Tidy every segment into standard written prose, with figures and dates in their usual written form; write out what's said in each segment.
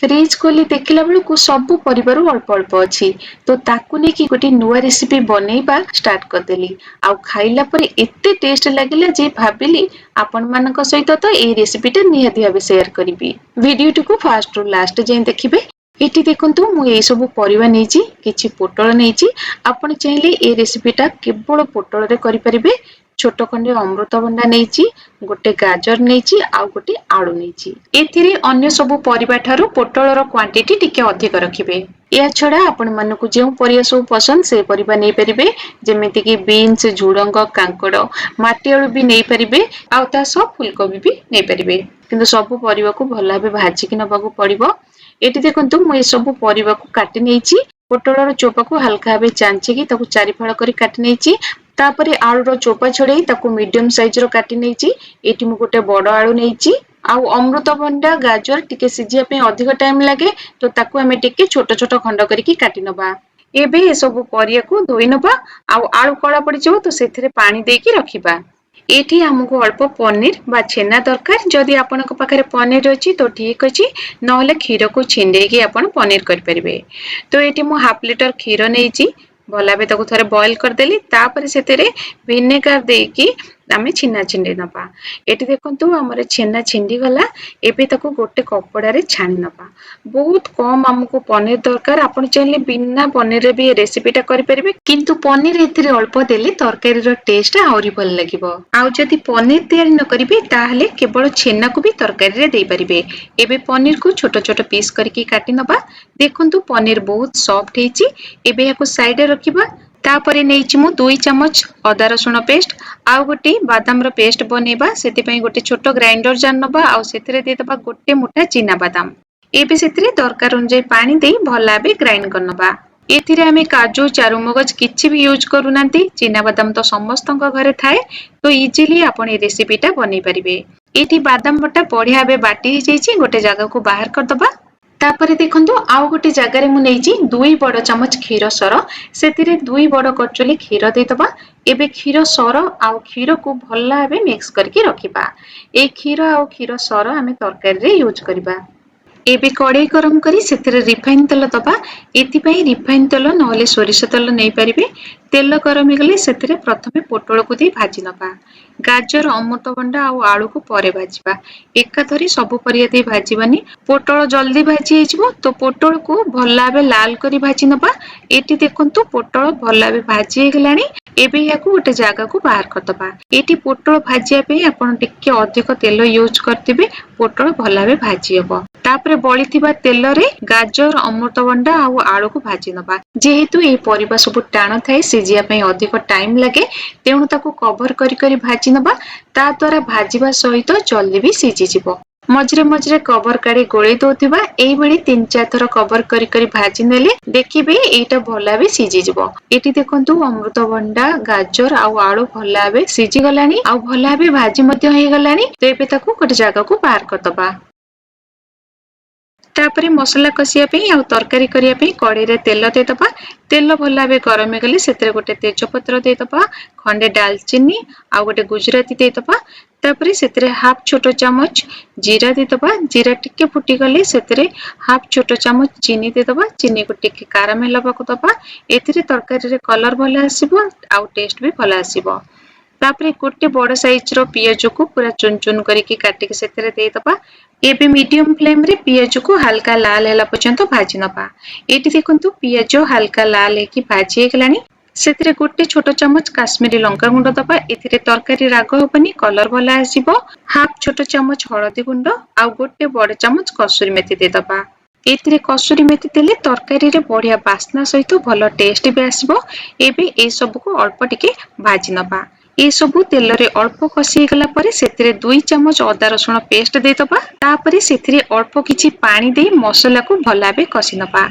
Fridge खोली देखला बेलू सब परिवार अल्प अल्प अच्छी तो ताकू नहीं गोटे नुआ रेसिपी बनैबा स्टार्ट करदेली आउ खाइला परे एते टेस्ट लागिला जे भाबिली आपण मानक सहित तो ए रेसिपीटा निहाती भाबे शेयर करिवि। वीडियो को फास्ट रु लास्ट जाए देखिबे। एटी देखंतु मु ए सब परिवा नेची किछि पोटल नेची आपण चाहिले ए रेसिपीटा केवल पोटल रे करि परिबे। छोट खंडे अमृतभंडा नेची गोटे गाजर नेची आउ गोटे आलू नेची एथिरे अन्य सब परिबा ठारू पोटलर क्वांटिटी टिके अधिक रखिबे। या छडा आपण मानकु जेउ परिया सब पसंद से परिबा नै परिबे जेमिति कि बीन्स झुडंग कांकड़ माटी आलू भी नै परिबे आउ ता सब फुलकोबी भी नै परिबे किंतु सब परिबा को भला भाबे भाजी कि नबाकू पड़िबो। एटी देखंतु मु ए सब परिबा को काटि नेची पोटलर चोपा को हल्का भाबे चांची कि ताकू चारि फाळ करी काटि नेची तापरे आलूर चोपा छड़े ताकू मीडियम साइज रो काटि नेची। एटी मु गोटे बड़ आलू नेची आउ अमृतभंडा गाजर टिके सिजिया पे अधिक टाइम लागे तो ताकू हमें टिके छोट छोट खंड करिकी काटि नबा। एबे ए सब परिया को धोई नबा आउ आलू कळा पड़ी जबो तो सेथिरे पानी देकी रखिबा। एठी हमको अल्प पनीर बा छेना दरकार जदि आपनक पाखरे पनीर अछि तो ठीक अछि नहले क्षीर को छिंडेकी आपण पनीर कर परिबे। तो एठी मु हाफ लीटर क्षीर नेची भला बे ताको थरे बॉईल कर देली तापरे सेतेरे विनेगर देकी आमे छिना छिंडे नबा। एठी देखंतु हमरे छेना छिंडी गला एबे ताको गोटे कपड़ा रे छानी नबा। बहुत कम हमको पनीर दरकार आपण चाहिले बिना पनीर रे भी रेसिपीटा करि परिबे किंतु पनीर एथिरे अल्प देले तरकारी रो टेस्ट आउरी भल लागिबो। आउ जदि पनीर तयारी न करिबे ताहले केवल छेना को भी तरकारी रे देई परिबे। एबे पनीर को छोट छोट पीस करके काटि नबा। देखंतु पनीर बहुत सॉफ्ट हेची एबे याको साइड रे रखिबा। तापरे नेइची मु 2 चम्मच अदा रसुण पेस्ट आउ गोटे बादाम रो पेस्ट बनेबा सेति पई गोटे छोट ग्राइंडर जार नबा आउ सेतिरे दे दबा गोटे मुठा चीना बादाम। एबे सेतिरे दरकार अनुसार पानी देई भला बे ग्राइंड करनबा। एथिरे हमें काजू चारुमगज किछि भी यूज करू नांती चीना बादाम तो समस्तଙ୍କ घरे थाए तो इजीली आपण ए रेसिपीटा बनै परिबे। एठी बादाम बटा बढ़िया बे बाटी जाईची गोटे जगह को बाहर कर दबा। तापरे देखंतु आउ गोटे जगह रे मु नेइची 2 बड़ चम्मच क्षीर सर सेतिरे 2 बड़ कटोरी क्षीर दे दबा। एबे क्षीर सर आउ क्षीर को भल्ला भाबे मिक्स करके रखिबा। ए क्षीर आउ क्षीर सर हमें तरकारी रे यूज करिबा। एबे कड़ाई गरम करी सेतिरे रिफाइन तेल दबा। एथि पई रिफाइन तेल नहले सोरिष तेल नै परिबे। तेल गरम हो गले सेतिरे प्रथमे पोटल को दी भाजी नबा। गाजर अमृतभंडा आउ आलू को परे भाजीबा। एकाथरी सब परिया दे भाजीबानी पोटल जल्दी भाजी हेजिबो तो पोटल को भल्ला बे लाल करी भाजी नबा। एटी देखंतु पोटल भल्ला बे भाजी हे गलानी एबे याकू गोटे जगह को बाहर कर दबा। एटी पोटल भाजिया पे आपण टिके अधिक तेल यूज करथिबे पोटल भल्ला बे भाजी हेबो। तापरे बळी थिबा तेल रे गाजर अमृतभंडा आउ आलू को भाजी नबा। जेहेतु ए परिबा सब टाण थाए सिजिया पे अधिक टाइम लागे तेणु ताको कवर करी करी भाजी नबा। ता द्वारा भाजीबा सहित जल्दी भी सिजी जिवो। मझरे मझरे कवर काढी गोळी दोथिबा। एई भली 3-4 थर कवर करी करी भाजी नेले देखिबे एटा भला बे सिजी जिवो। एटी देखंतु अमृतभंडा गाजर आउ आलू भला बे सिजी गलानी आउ भला बे भाजी मध्य हे गलानी। तो एबे ताको गोटे जगह को बाहर कर दबा। तापरे मसला कसिया पे आउ तरकारी करिया पे कड़ाई रे तेल दे दबा। तेल भला बे गरम हे गले सेतरे गोटे तेजपत्र दे दबा खंडे दालचीनी आउ गोटे गुजराती दे दबा। तापरे सेतरे हाफ छोट चम्मच जीरा दे दबा। जीरा टिके फुटी गले सेतरे हाफ छोट चम्मच चीनी दे दबा। चीनी को टिके कारामेल हबाको दबा। एथिरे तरकारी रे कलर भला आसीबो आउ टेस्ट भी भला आसीबो। तापरे गोटे बड़ साइज रो पियाज को पूरा चुन चुन करके काटी के सेतरे दे दबा। एबे मीडियम फ्लेम रे पियाज को हल्का लाल हैला पर्यंत भाजी नबा। एटी देखंतु पियाज हल्का लाल हे कि भाजी हे गलानी सेतरे गोटे छोट चम्मच काश्मीरी लंका गुंड दबा। एथिरे तरकारी राग होबनी कलर भला आसीबो। हाफ छोट चम्मच हळदी गुंड आउ गोटे बड़ चम्मच कसूरी मेथी दे दबा। एथिरे कसूरी मेथी देले तरकारी रे बढ़िया बास्ना सहित भलो टेस्ट भी आसीबो। एबे ए सब को अल्प टिके भाजी नबा। ए सबु तेल रे अल्प कसी गला परे सेतिरे 2 चम्मच अदा रसुण पेस्ट दे दबा। तापरे सेतिरे अल्प किछि पानी दे मसला को भला बे कसी नबा।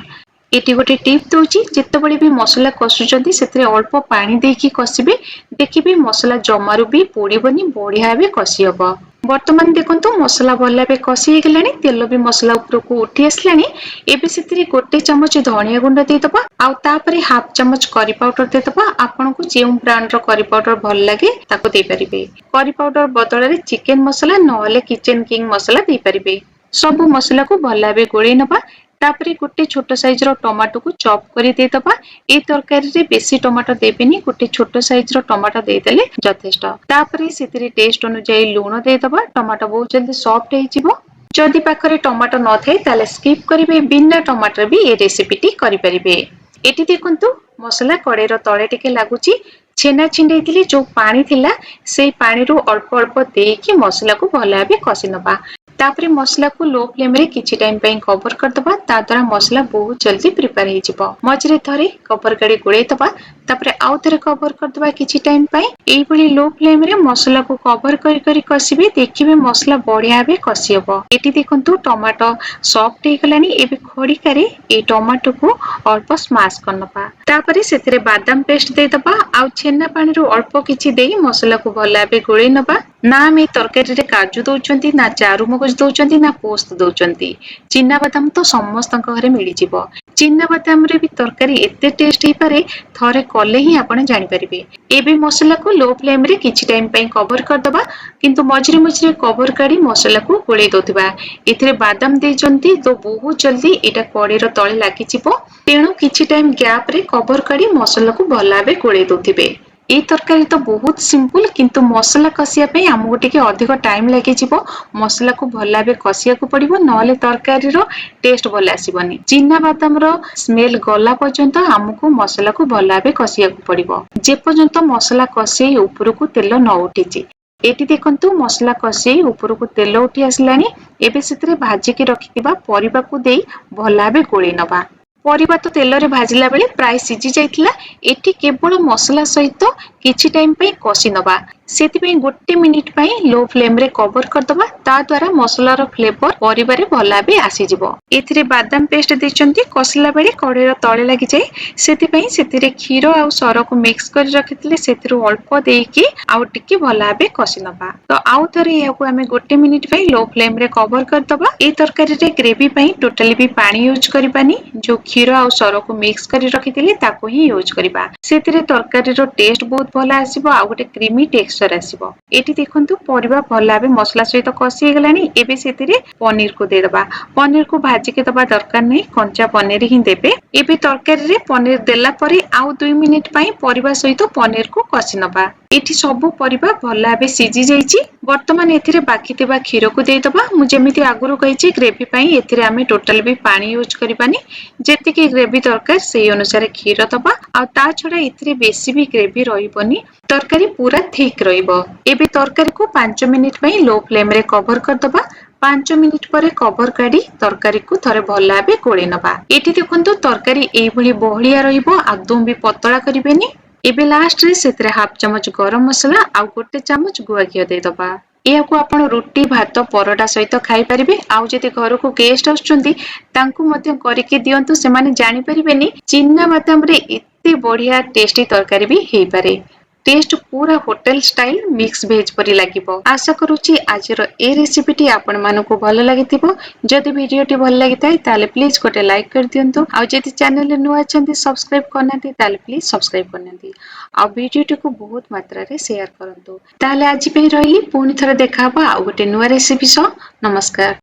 एटी गोटे टिप दोची जेतेबेले भी मसला कसुचंती सेतिरे अल्प पानी देकी कसिबे देखिबे मसला जमारु भी पोड़ीबनी बढ़िया बे कसी हबो। वर्तमान देखंतु मसला भला बे कसी हे गलानी तेल भी मसला ऊपर को उठी आसलानी। एबे सेतिरे गोटे चम्मच धनिया गुंड दे दबा आउ तापरे हाफ चम्मच करी पाउडर दे दबा। आपन को जेउ ब्रांड रो करी पाउडर भल लागे ताको दे परिबे। करी पाउडर बदल रे चिकन मसला नहले किचन किंग मसला दे परिबे। ସବୁ ମସଲା को भल भाबे गोळेई नबा तापरे गोटे छोट साइज रो टमाटो को चॉप करि दे दबा ए तरकारी रे बेसी टमाटो देबेनी गोटे छोट साइज रो टमाटो दे देले यथेष्ट तापरे सेतिरे टेस्ट अनुसार लूण दे दबा टमाटो बहुत जल्दी सॉफ्ट हे जिवो जदि पाखरे टमाटो न थाए ताले स्किप करिवे बिना टमाटर भी ए रेसिपी टी करि परिबे एटी देखंतु मसला कड़ेर तळे टिके लागुची छेना छिंडेइथिले जो पानी थिला सेई पानी रु अल्प अल्प देकी मसला को भल भाबे कसी नबा तापरे मसला को लो फ्लेम रे किछि टाइम पई कवर कर दबा ता द्वारा मसला बहुत जल्दी प्रिपेयर हे जिवो मझरे थरे कवर काडी गुळेई दबा तापरे आउ थरे कवर कर दबा किछि टाइम पई एई भली लो फ्लेम रे मसला को कवर करी करी कसिबे देखिबे मसला बढ़िया भाबे कसी हबो एटी देखंतु टमाटो सॉफ्ट हे गलानी एबे खडिकारे ए टमाटो को अल्प स्मैश करनपा तापरे सेतिरे बादाम पेस्ट दे दबा आउ छेना पानी रु अल्प किछि देई मसला को भल भाबे गुळेई नबा ना मे तरकारी रे काजू दउचंती ना चारू मगज दउचंती ना पोस्त दउचंती चिन्ना बादाम तो समस्त घरे मिली जिवो चिन्ना बादाम रे भी तरकारी एते टेस्ट हे पारे थरे कले ही आपण जानि परिबे एबे मसला को लो फ्लेम रे किछि टाइम पई कवर कर दबा किंतु मझरे मझरे कवर काडी मसला को गोळेई दोतिबा एथिरे बादाम देचंती तो बहुत जल्दी एटा कड़ीर तळे लागि जिवो तेणु किछि टाइम गैप रे कवर काडी मसला को भल भाबे गोळेई दोतिबे ए तरकारी तो बहुत सिंपल किंतु मसला कसिया पे हमको टिके अधिक टाइम लागि जिवो मसला को भल भाबे कसिया को पड़िबो नले तरकारी रो टेस्ट भल आसीबनी चिन्ना बादाम रो स्मेल गला पर्यंत हमको मसला को भल भाबे कसिया को पड़िबो जे पर्यंत मसला कसे ऊपर को तेल न उठिची एटी देखंतु मसला कसे ऊपर को तेल उठी आसलानी एबे सेतरे भाजी के रखिबा परिबा को देई भल भाबे गोळेई नबा परिबा तो तेल रे भाजिला बेले प्राय सिझी जाइथिला एटी केवल मसला सहित किछि टाइम पई कसी नबा सेति पई गोटे मिनिट पई लो फ्लेम रे कवर कर दबा ता द्वारा मसला रो फ्लेवर परिबा रे भल भाबे आसी जिवो एथिरे बादाम पेस्ट देचंती कसला बेले कड़ेर तळे लागि जाय सेति पई सेतिरे खीरो आ सर को मिक्स कर रखितले सेतिरो अल्प देकी आ टिके भल भाबे कसी नबा तो आउ थरे याको हमें गोटे मिनिट पई लो फ्लेम रे कवर कर दबा ए तरकारी रे ग्रेवी पई टोटली भी पानी यूज करिबानी जो खीरो आ सर को मिक्स कर रखितले ताको ही यूज करिबा सेतिरे तरकारी रो टेस्ट बहुत भल आसीबो आ गोटे क्रीमी टेक्सचर आसीबो एटी देखंतु परिबा भल भाबे मसला सहित कसी गलानी एबे सेतिरे पनीर को दे दबा पनीर को भाजी के दबा दरकार नै कंचा पनीर ही देबे एबे तरकारी रे पनीर देला परे आउ 2 मिनिट पई परिबा सहित पनीर को कसी नबा एठी सब परिबा भल भाबे सिझी जाईची वर्तमान एथिरे बाकी थिबा खीर को दे दबा मु जेमिति आगुरु कहिची ग्रेवी पई एथिरे हमें टोटल भी पानी यूज करिबानी जेति कि ग्रेवी दरकार सेही अनुसार खीर दबा आ ता छडा एथिरे बेसी भी ग्रेवी रहिबनी तरकारी पूरा ठीक रहिबो एबे तरकारी को 5 मिनिट पई लो फ्लेम रे कवर कर दबा 5 मिनिट परे कवर काडी तरकारी को थरे भल भाबे गोळेई नबा एठी देखंतु तरकारी एई भली बहलिया रहिबो आदम भी पतला करिबेनी एबे लास्ट रे सेतरे हाफ चमच गरम मसला आ गोटे चमच गुआ घियो दे दबा एहाको आपण रोटी भात परोटा सहित खाई परिबे आउ जति घर को गेस्ट आछुंती तांकु मध्य करिके दियंतु से माने जानि परिबेनी चिन्ना बादाम रे एते बढ़िया टेस्टी तरकारी भी हेई पारे टेस्ट पूरा होटल स्टाइल मिक्स वेज परी लागिबो आशा करूची आजर ए रेसिपी टी आपण मानको भल लागिथिबो जदि वीडियो टी भल लागिताय ताले प्लीज गोटे लाइक कर दियंतु आ जदि चैनल रे नुआ अछंती सब्सक्राइब करनाती ताले प्लीज सब्सक्राइब करनाती आ वीडियो टी को बहुत मात्रा रे शेयर करंतु ताले आज पे रहिली पुनी थरा देखाबा आ गोटे नुआ रेसिपी सो नमस्कार।